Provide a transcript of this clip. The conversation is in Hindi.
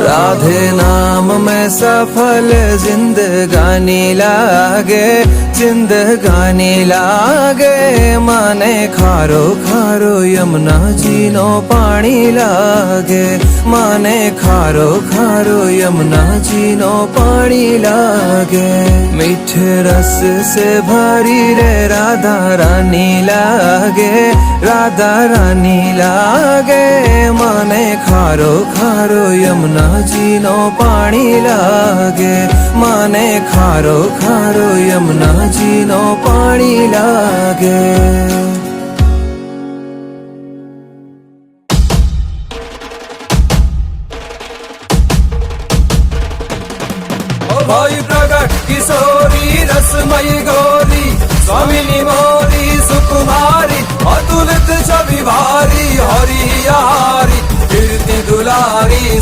राधे नाम में सफल जिंदगानी लागे, जिंदगानी लागे। माने खारो खारो यमुना जी नो पानी लागे, माने खारो खारो यमुना जी नो पानी लागे। मीठे रस से भरी रे राधा रानी लागे, राधा रानी लागे। माने खारो खारो यमुना जी नो पानी लागे, माने खारो खारो यमुना जी नो पानी लागे। भाई प्रगट किशोरी रसमयी गौरी, स्वामिनी मोरी सुकुमारी, अतुलित छवि भारी हरि हारी कीर्ति दुलारी।